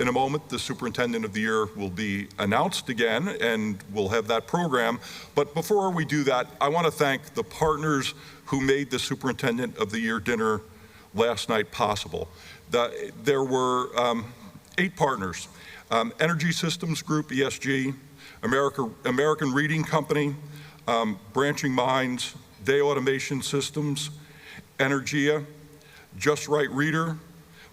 In a moment, the Superintendent of the Year will be announced again, and we'll have that program. But before we do that, I want to thank the partners who made the Superintendent of the Year dinner last night possible. There were 8 partners: Energy Systems Group, ESG, American Reading Company, Branching Minds, Day Automation Systems, Energia, Just Right Reader,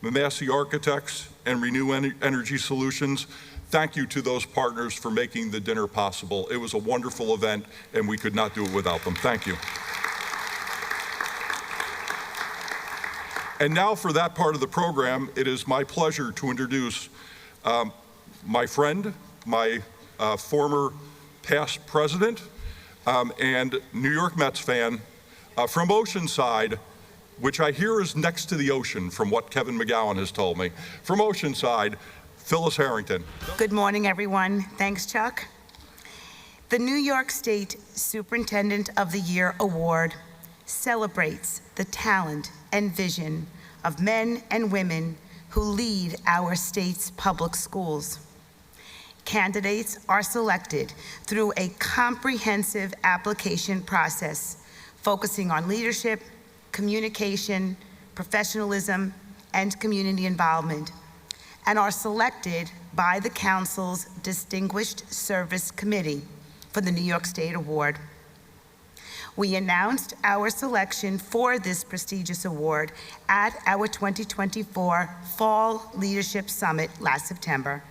Massey Architects, and Renew Energy Solutions. Thank you to those partners for making the dinner possible. It was a wonderful event, and we could not do it without them. Thank you. And now for that part of the program, it is my pleasure to introduce my friend, my former past president, and New York Mets fan from Oceanside, which I hear is next to the ocean from what Kevin McGowan has told me. From Oceanside, Phyllis Harrington. Good morning, everyone. Thanks, Chuck. The New York State Superintendent of the Year Award celebrates the talent and vision of men and women who lead our state's public schools. Candidates are selected through a comprehensive application process focusing on leadership, communication, professionalism, and community involvement, and are selected by the Council's Distinguished Service Committee for the New York State Award. We announced our selection for this prestigious award at our 2024 Fall Leadership Summit last September,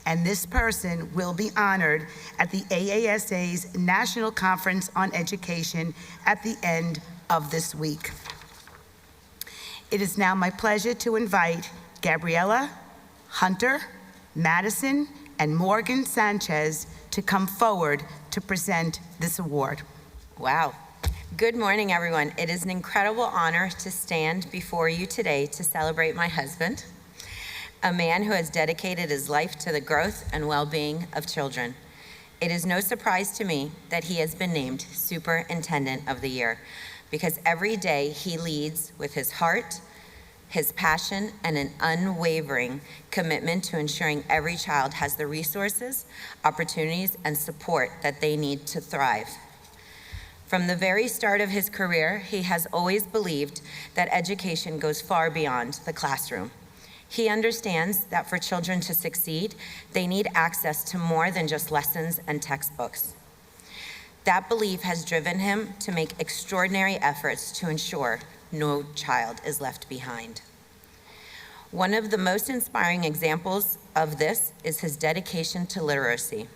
and this person will be honored at the AASA's National Conference on Education at the end of this week. It is now my pleasure to invite Gabriella, Hunter, Madison, and Morgan Sanchez to come forward to present this award. Wow. Good morning, everyone. It is an incredible honor to stand before you today to celebrate my husband, a man who has dedicated his life to the growth and well-being of children. It is no surprise to me that he has been named Superintendent of the Year, because every day he leads with his heart, his passion, and an unwavering commitment to ensuring every child has the resources, opportunities, and support that they need to thrive. From the very start of his career, he has always believed that education goes far beyond the classroom. He understands that for children to succeed, they need access to more than just lessons and textbooks. That belief has driven him to make extraordinary efforts to ensure no child is left behind. One of the most inspiring examples of this is his dedication to literacy.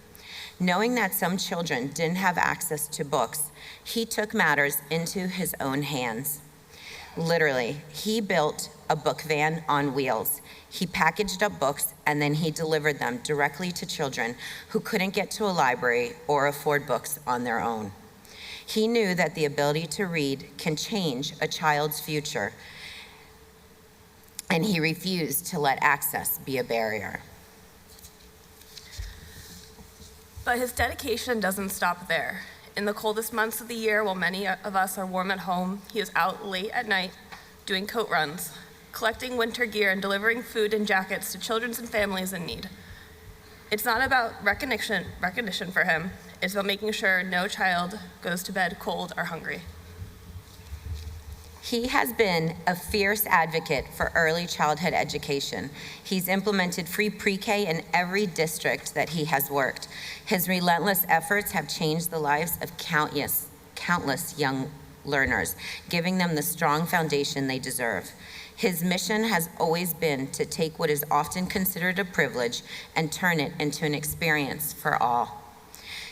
Knowing that some children didn't have access to books, he took matters into his own hands. Literally, he built a book van on wheels. He packaged up books and then he delivered them directly to children who couldn't get to a library or afford books on their own. He knew that the ability to read can change a child's future, and he refused to let access be a barrier. But his dedication doesn't stop there. In the coldest months of the year, while many of us are warm at home, he is out late at night doing coat runs, collecting winter gear and delivering food and jackets to children and families in need. It's not about recognition for him. It's about making sure no child goes to bed cold or hungry. He has been a fierce advocate for early childhood education. He's implemented free pre-K in every district that he has worked. His relentless efforts have changed the lives of countless young learners, giving them the strong foundation they deserve. His mission has always been to take what is often considered a privilege and turn it into an experience for all.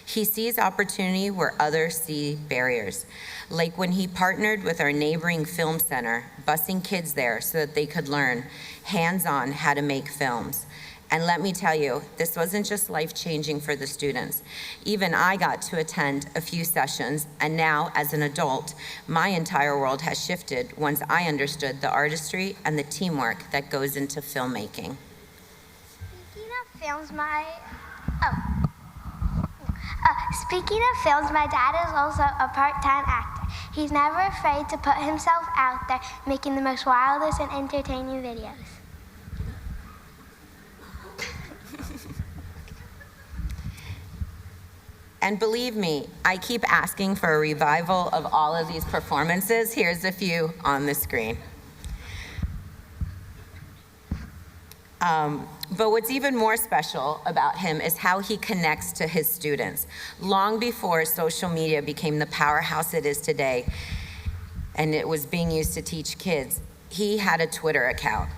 He sees opportunity where others see barriers, like when he partnered with our neighboring film center, busing kids there so that they could learn hands-on how to make films. And let me tell you, this wasn't just life-changing for the students. Even I got to attend a few sessions, and now, as an adult, my entire world has shifted once I understood the artistry and the teamwork that goes into filmmaking. Speaking of films, my dad is also a part-time actor. He's never afraid to put himself out there, making the most wildest and entertaining videos. And believe me, I keep asking for a revival of all of these performances. Here's a few on the screen. But what's even more special about him is how he connects to his students. Long before social media became the powerhouse it is today, and it was being used to teach kids, he had a Twitter account.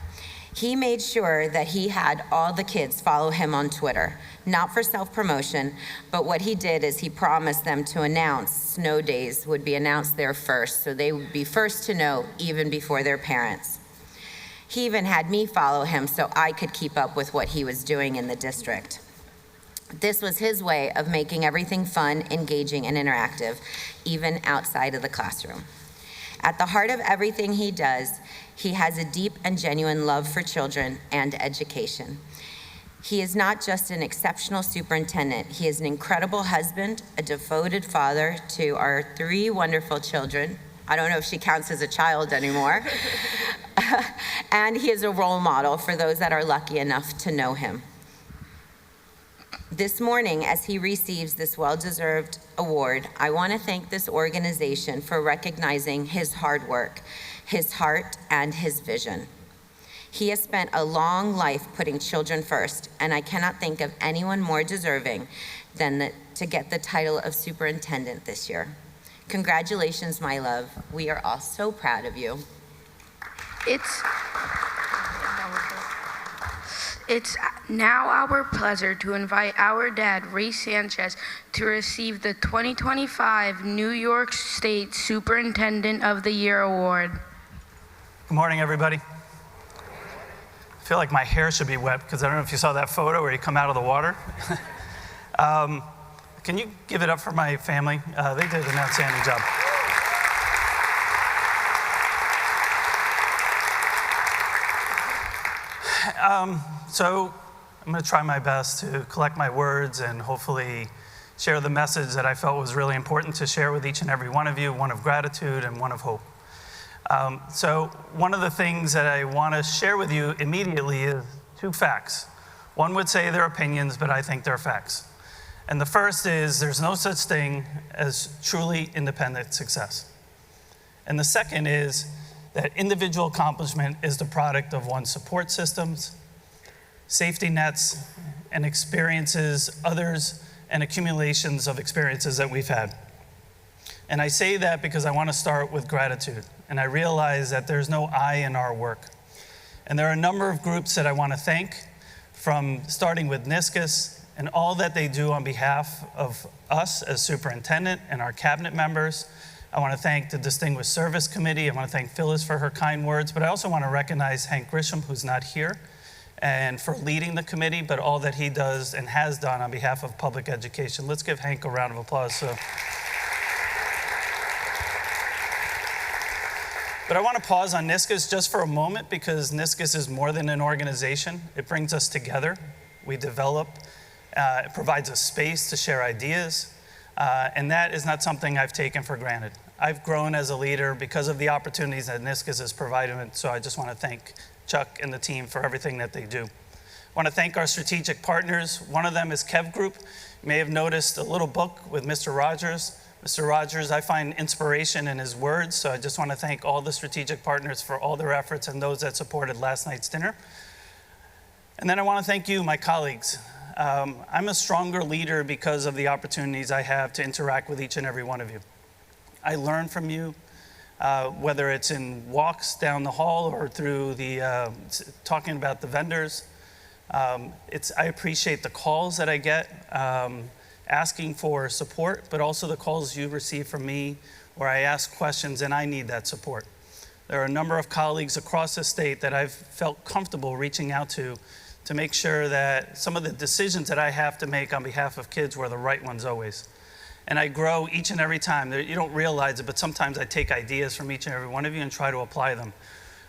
He made sure that he had all the kids follow him on Twitter, not for self-promotion, but what he did is he promised them to announce snow days would be announced there first, so they would be first to know even before their parents. He even had me follow him so I could keep up with what he was doing in the district. This was his way of making everything fun, engaging, and interactive, even outside of the classroom. At the heart of everything he does, he has a deep and genuine love for children and education. He is not just an exceptional superintendent, he is an incredible husband, a devoted father to our 3 wonderful children. I don't know if she counts as a child anymore. And he is a role model for those that are lucky enough to know him. This morning, as he receives this well-deserved award, I want to thank this organization for recognizing his hard work, his heart, and his vision. He has spent a long life putting children first, and I cannot think of anyone more deserving than to get the title of superintendent this year. Congratulations, my love. We are all so proud of you. It's now our pleasure to invite our dad, Ray Sanchez, to receive the 2025 New York State Superintendent of the Year Award. Good morning, everybody. I feel like my hair should be wet because I don't know if you saw that photo where you come out of the water. Can you give it up for my family? They did an outstanding job. So I'm going to try my best to collect my words and hopefully share the message that I felt was really important to share with each and every one of you, one of gratitude and one of hope. So one of the things that I want to share with you immediately is 2 facts. One would say they're opinions, but I think they're facts. And the first is there's no such thing as truly independent success. And the second is that individual accomplishment is the product of one's support systems, safety nets, and experiences, others, and accumulations of experiences that we've had. And I say that because I want to start with gratitude. And I realize that there's no I in our work. And there are a number of groups that I want to thank, from starting with NISCUS and all that they do on behalf of us as superintendent and our cabinet members. I want to thank the Distinguished Service Committee. I want to thank Phyllis for her kind words, but I also want to recognize Hank Grisham, who's not here, and for leading the committee, but all that he does and has done on behalf of public education. Let's give Hank a round of applause. But I want to pause on NISCUS just for a moment, because NISCUS is more than an organization. It brings us together. We develop, it provides a space to share ideas, and that is not something I've taken for granted. I've grown as a leader because of the opportunities that NISCUS has provided, so I just want to thank Chuck and the team for everything that they do. I want to thank our strategic partners. One of them is Kev Group. You may have noticed a little book with Mr. Rogers. Mr. Rogers, I find inspiration in his words, so I just want to thank all the strategic partners for all their efforts and those that supported last night's dinner. And then I want to thank you, my colleagues. I'm a stronger leader because of the opportunities I have to interact with each and every one of you. I learn from you, whether it's in walks down the hall or through the talking about the vendors. I appreciate the calls that I get, asking for support, but also the calls you receive from me where I ask questions and I need that support. There are a number of colleagues across the state that I've felt comfortable reaching out to make sure that some of the decisions that I have to make on behalf of kids were the right ones always. And I grow each and every time. You don't realize it, but sometimes I take ideas from each and every one of you and try to apply them.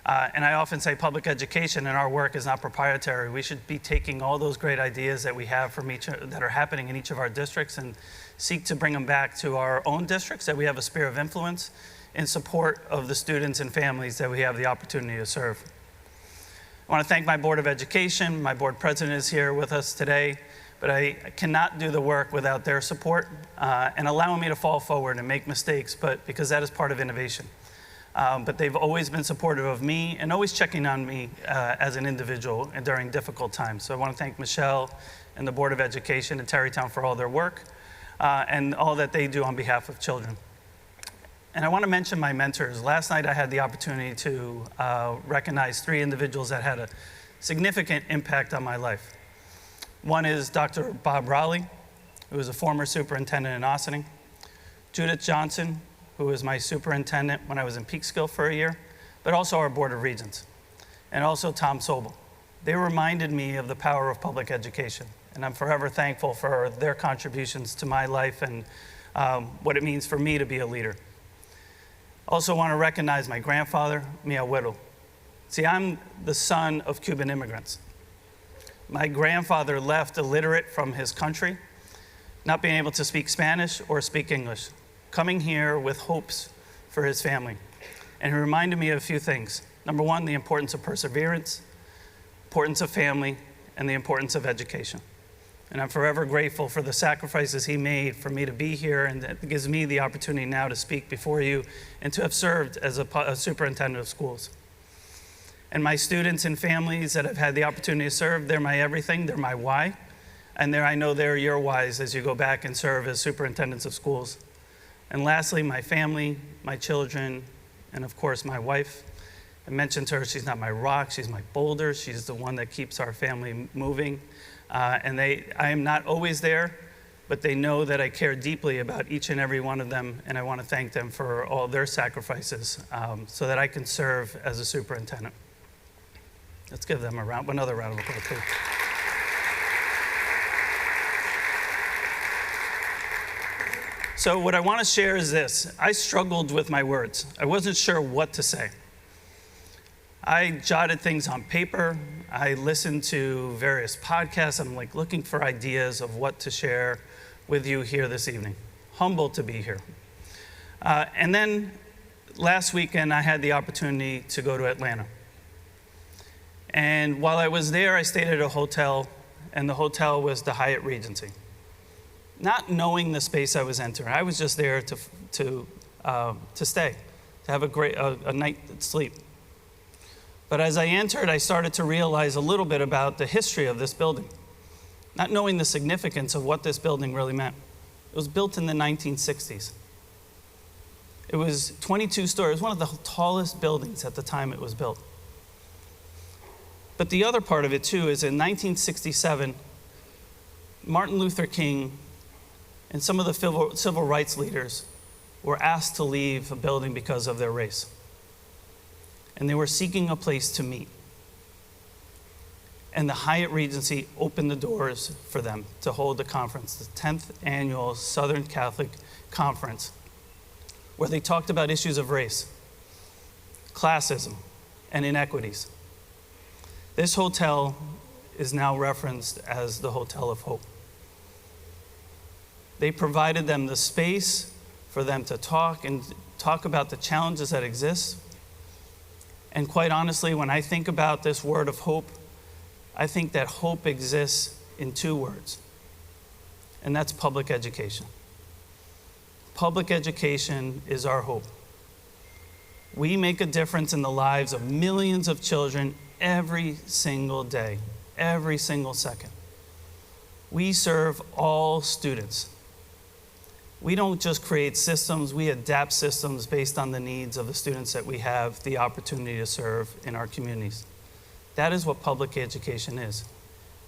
And I often say public education and our work is not proprietary. We should be taking all those great ideas that we have from that are happening in each of our districts and seek to bring them back to our own districts, that we have a sphere of influence in support of the students and families that we have the opportunity to serve. I want to thank my Board of Education. My board president is here with us today. but I cannot do the work without their support and allowing me to fall forward and make mistakes, but because that is part of innovation. But they've always been supportive of me and always checking on me as an individual and during difficult times. So I want to thank Michelle and the Board of Education in Tarrytown for all their work and all that they do on behalf of children. And I want to mention my mentors. Last night I had the opportunity to recognize 3 individuals that had a significant impact on my life. One is Dr. Bob Rowley, who was a former superintendent in Ossining. Judith Johnson, who was my superintendent when I was in Peekskill for a year, but also our Board of Regents. And also Tom Sobel. They reminded me of the power of public education, and I'm forever thankful for their contributions to my life and what it means for me to be a leader. Also want to recognize my grandfather, Mia Whittle. See, I'm the son of Cuban immigrants. My grandfather left illiterate from his country, not being able to speak Spanish or speak English, coming here with hopes for his family. And he reminded me of a few things. Number one, the importance of perseverance, importance of family, and the importance of education. And I'm forever grateful for the sacrifices he made for me to be here, and that gives me the opportunity now to speak before you and to have served as a superintendent of schools. And my students and families that I've had the opportunity to serve, they're my everything, they're my why. And I know they're your whys as you go back and serve as superintendents of schools. And lastly, my family, my children, and of course my wife. I mentioned to her, she's not my rock, she's my boulder. She's the one that keeps our family moving. I am not always there, but they know that I care deeply about each and every one of them, and I want to thank them for all their sacrifices so that I can serve as a superintendent. Let's give them another round of applause, please. So what I want to share is this. I struggled with my words. I wasn't sure what to say. I jotted things on paper. I listened to various podcasts. I'm like looking for ideas of what to share with you here this evening. Humbled to be here. And then last weekend, I had the opportunity to go to Atlanta. And while I was there, I stayed at a hotel, and the hotel was the Hyatt Regency. Not knowing the space I was entering, I was just there to stay, to have a night's sleep. But as I entered, I started to realize a little bit about the history of this building, not knowing the significance of what this building really meant. It was built in the 1960s. It was 22 stories. It was one of the tallest buildings at the time it was built. But the other part of it, too, is in 1967, Martin Luther King and some of the civil rights leaders were asked to leave a building because of their race. And they were seeking a place to meet. And the Hyatt Regency opened the doors for them to hold the conference, the 10th annual Southern Catholic Conference, where they talked about issues of race, classism, and inequities. This hotel is now referenced as the Hotel of Hope. They provided them the space for them to talk about the challenges that exist. And quite honestly, when I think about this word of hope, I think that hope exists in 2 words, and that's public education. Public education is our hope. We make a difference in the lives of millions of children every single day, every single second. We serve all students. We don't just create systems, we adapt systems based on the needs of the students that we have the opportunity to serve in our communities. That is what public education is.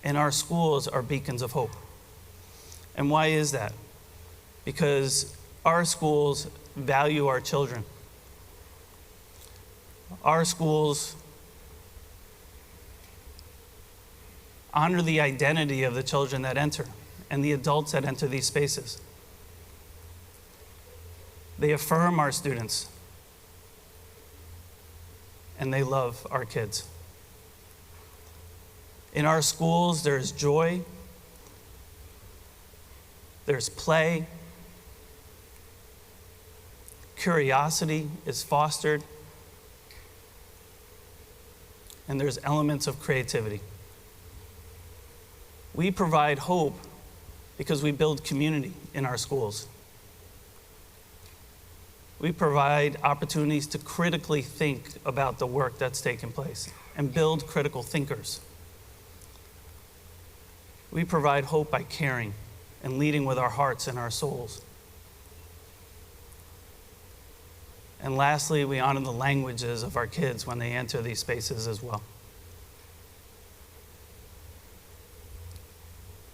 And our schools are beacons of hope. And why is that? Because our schools value our children. Our schools honor the identity of the children that enter and the adults that enter these spaces. They affirm our students, and they love our kids. In our schools, there's joy, there's play, curiosity is fostered, and there's elements of creativity. We provide hope because we build community in our schools. We provide opportunities to critically think about the work that's taken place and build critical thinkers. We provide hope by caring and leading with our hearts and our souls. And lastly, we honor the languages of our kids when they enter these spaces as well.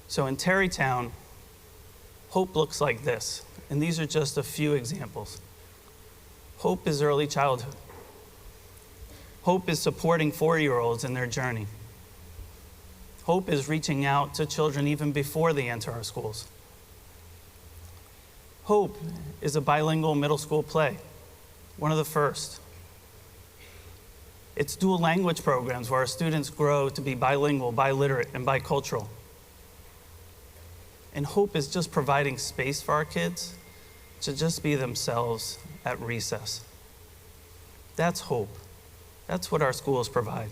So in Terrytown, hope looks like this, and these are just a few examples. Hope is early childhood. Hope is supporting 4-year-olds in their journey. Hope is reaching out to children even before they enter our schools. Hope is a bilingual middle school play, one of the first. It's dual language programs where our students grow to be bilingual, biliterate, and bicultural. And hope is just providing space for our kids to just be themselves at recess. That's hope. That's what our schools provide.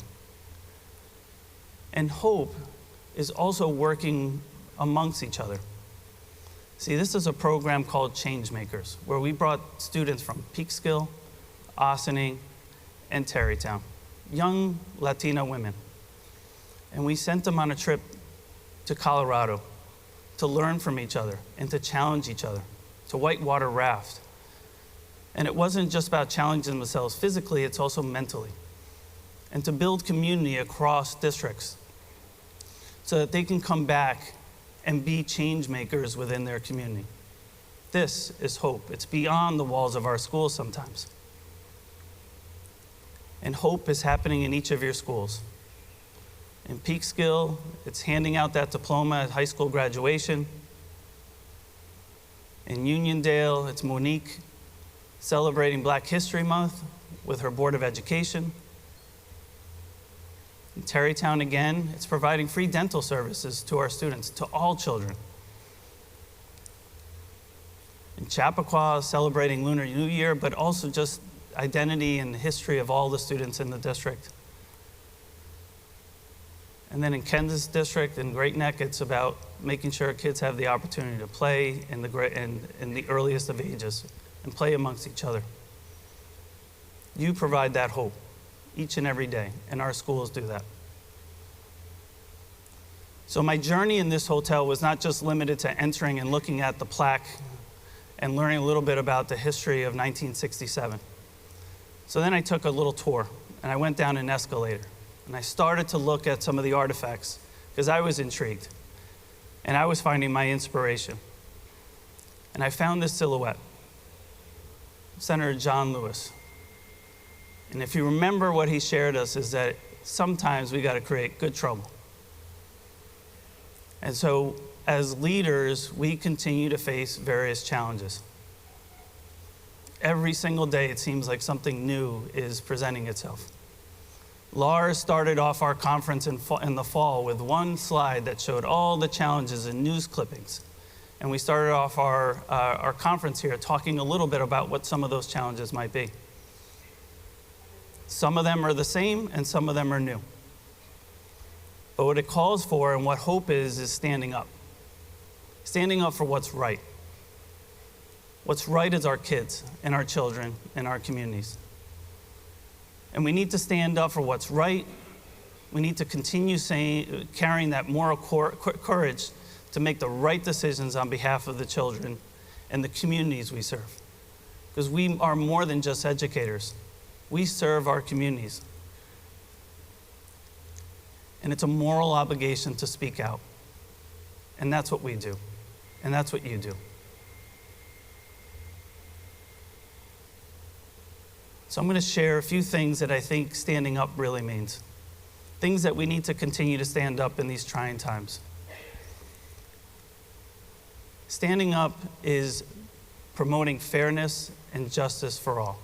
And hope is also working amongst each other. See, this is a program called Changemakers, where we brought students from Peekskill, Ossining, and Terrytown, young Latina women. And we sent them on a trip to Colorado to learn from each other and to challenge each other, to whitewater raft. And it wasn't just about challenging themselves physically, it's also mentally. And to build community across districts so that they can come back and be change makers within their community. This is hope. It's beyond the walls of our schools sometimes. And hope is happening in each of your schools. In Peekskill, it's handing out that diploma at high school graduation. In Uniondale, it's Monique celebrating Black History Month with her Board of Education. In Terrytown again, it's providing free dental services to our students, to all children. In Chappaqua, celebrating Lunar New Year, but also just identity and history of all the students in the district. And then in Ken's district, in Great Neck, it's about making sure kids have the opportunity to play in the earliest of ages and play amongst each other. You provide that hope each and every day, and our schools do that. So my journey in this hotel was not just limited to entering and looking at the plaque and learning a little bit about the history of 1967. So then I took a little tour, and I went down an escalator, and I started to look at some of the artifacts, because I was intrigued, and I was finding my inspiration. And I found this silhouette, Senator John Lewis. And if you remember what he shared us is that sometimes we got to create good trouble. And so as leaders, we continue to face various challenges. Every single day, it seems like something new is presenting itself. Lars started off our conference in the fall with one slide that showed all the challenges and news clippings. And we started off our conference here talking a little bit about what some of those challenges might be. Some of them are the same and some of them are new. But what it calls for and what hope is standing up. Standing up for what's right. What's right is our kids and our children and our communities. And we need to stand up for what's right. We need to continue carrying that moral courage to make the right decisions on behalf of the children and the communities we serve. Because we are more than just educators. We serve our communities. And it's a moral obligation to speak out. And that's what we do. And that's what you do. So I'm going to share a few things that I think standing up really means. Things that we need to continue to stand up in these trying times. Standing up is promoting fairness and justice for all.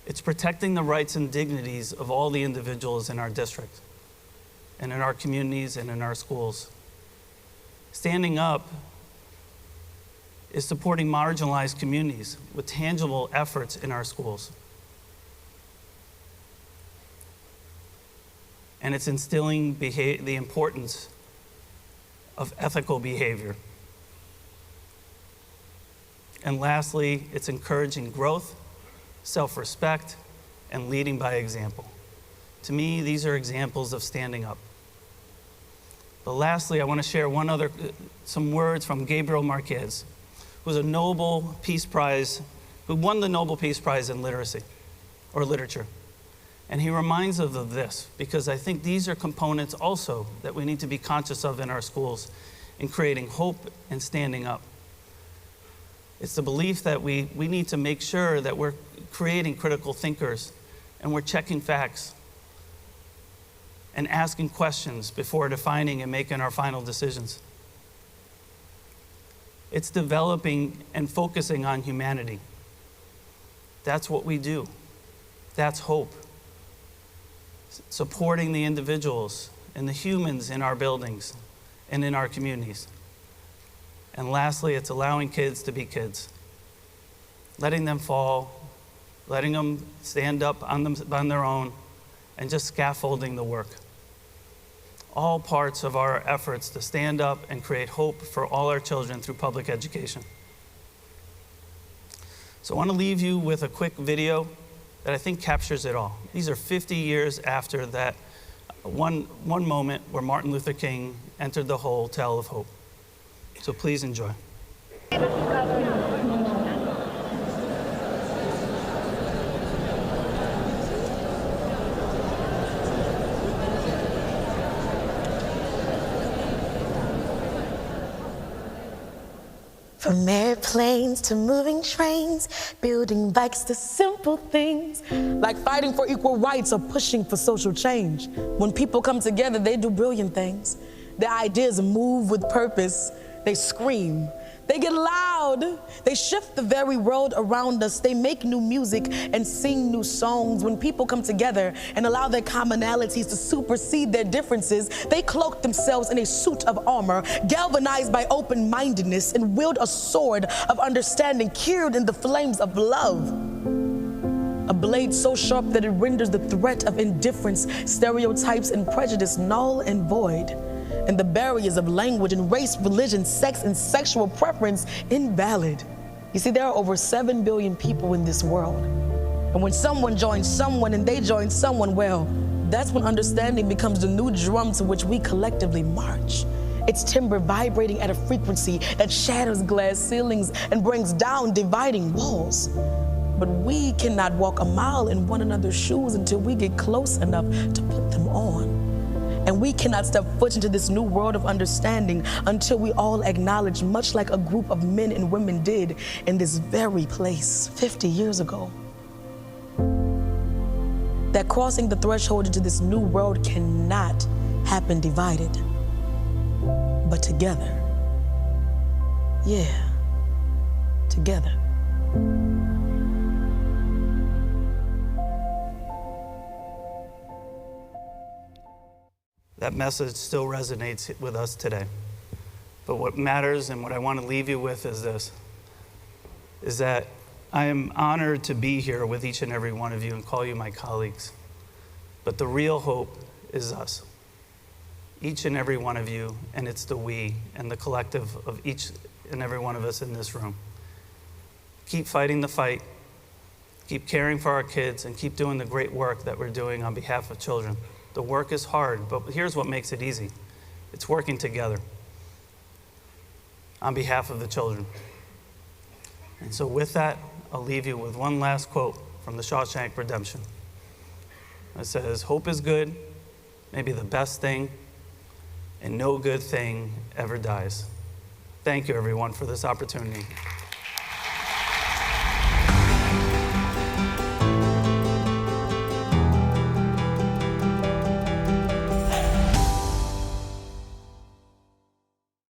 It's protecting the rights and dignities of all the individuals in our district and in our communities and in our schools. Standing up is supporting marginalized communities with tangible efforts in our schools. and it's instilling the importance of ethical behavior. And lastly, it's encouraging growth, self-respect, and leading by example. To me, these are examples of standing up. But lastly, I want to share some words from Gabriel Marquez, who won the Nobel Peace Prize in literacy or literature. And he reminds us of this, because I think these are components also that we need to be conscious of in our schools in creating hope and standing up. It's the belief that we need to make sure that we're creating critical thinkers and we're checking facts and asking questions before defining and making our final decisions. It's developing and focusing on humanity. That's what we do. That's hope. Supporting the individuals and the humans in our buildings and in our communities. And lastly, it's allowing kids to be kids. Letting them fall, letting them stand up on their own, and just scaffolding the work. All parts of our efforts to stand up and create hope for all our children through public education. So I want to leave you with a quick video that I think captures it all. These are 50 years after that one moment where Martin Luther King entered the Hotel of Hope. So please enjoy. From airplanes to moving trains, building bikes to simple things, like fighting for equal rights or pushing for social change. When people come together, they do brilliant things. Their ideas move with purpose. They scream. They get loud. They shift the very world around us. They make new music and sing new songs. When people come together and allow their commonalities to supersede their differences, they cloak themselves in a suit of armor, galvanized by open-mindedness, and wield a sword of understanding, cured in the flames of love. A blade so sharp that it renders the threat of indifference, stereotypes, and prejudice null and void, and the barriers of language and race, religion, sex, and sexual preference invalid. You see, there are over 7 billion people in this world. And when someone joins someone and they join someone, well, that's when understanding becomes the new drum to which we collectively march. It's timber vibrating at a frequency that shatters glass ceilings and brings down dividing walls. But we cannot walk a mile in one another's shoes until we get close enough to put them on. And we cannot step foot into this new world of understanding until we all acknowledge, much like a group of men and women did in this very place 50 years ago, that crossing the threshold into this new world cannot happen divided, but together. Yeah, together. That message still resonates with us today. But what matters and what I want to leave you with is this, is that I am honored to be here with each and every one of you and call you my colleagues. But the real hope is us, each and every one of you, and it's the we and the collective of each and every one of us in this room. Keep fighting the fight, keep caring for our kids, and keep doing the great work that we're doing on behalf of children. The work is hard, but here's what makes it easy. It's working together on behalf of the children. And so with that, I'll leave you with one last quote from the Shawshank Redemption. It says, "Hope is good, maybe the best thing, and no good thing ever dies." Thank you, everyone, for this opportunity.